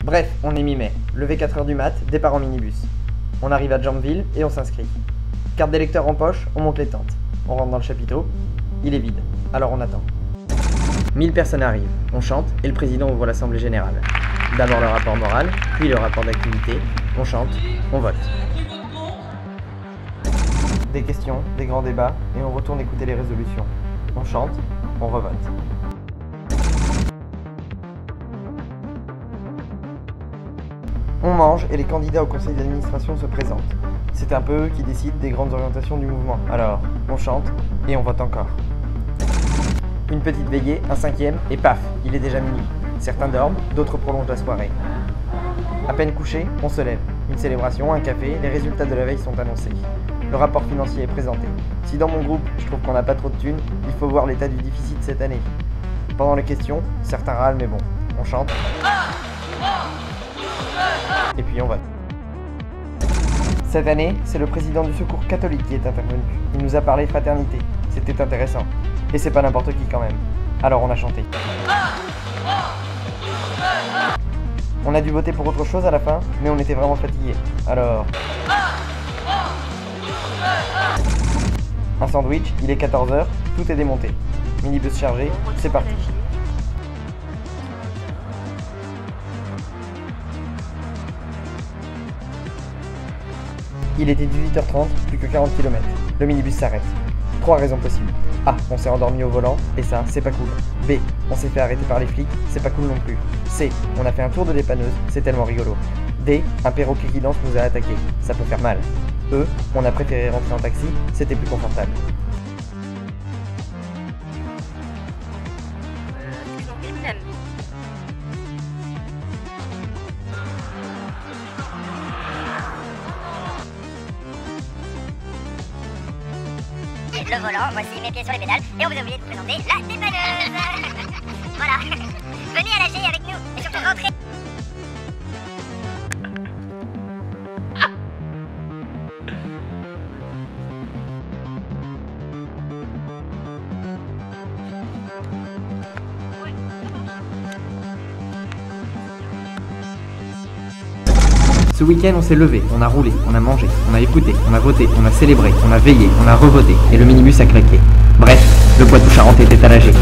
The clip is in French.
Bref, on est mi-mai. Levé 4h du mat, départ en minibus. On arrive à Jambville et on s'inscrit. Carte d'électeur en poche, on monte les tentes. On rentre dans le chapiteau, il est vide. Alors on attend. 1000 personnes arrivent, on chante et le président ouvre l'assemblée générale. D'abord le rapport moral, puis le rapport d'activité. On chante, on vote. Des questions, des grands débats et on retourne écouter les résolutions. On chante, on revote. On mange et les candidats au conseil d'administration se présentent. C'est un peu eux qui décident des grandes orientations du mouvement. Alors, on chante et on vote encore. Une petite veillée, un cinquième et paf, il est déjà minuit. Certains dorment, d'autres prolongent la soirée. À peine couché, on se lève. Une célébration, un café, les résultats de la veille sont annoncés. Le rapport financier est présenté. Si dans mon groupe, je trouve qu'on n'a pas trop de thunes, il faut voir l'état du déficit cette année. Pendant les questions, certains râlent mais bon, on chante. Et puis on vote. Cette année, c'est le président du Secours catholique qui est intervenu. Il nous a parlé fraternité. C'était intéressant. Et c'est pas n'importe qui quand même. Alors on a chanté. On a dû voter pour autre chose à la fin, mais on était vraiment fatigués. Alors... Un sandwich, il est 14h, tout est démonté. Minibus chargé, c'est parti. Il était 18h30, plus que 40 km. Le minibus s'arrête. 3 raisons possibles. A. On s'est endormi au volant, et ça, c'est pas cool. B. On s'est fait arrêter par les flics, c'est pas cool non plus. C. On a fait un tour de dépanneuse, c'est tellement rigolo. D. Un perroquet qui danse nous a attaqués, ça peut faire mal. E. On a préféré rentrer en taxi, c'était plus confortable. Le volant, voici mes pieds sur les pédales et on vous a oublié de présenter la dépanneuse. Voilà. Venez à la G avec nous et surtout rentrez. Ce week-end, on s'est levé, on a roulé, on a mangé, on a écouté, on a voté, on a célébré, on a veillé, on a revoté, et le minibus a claqué. Bref, le Poitou-Charentes était à la G.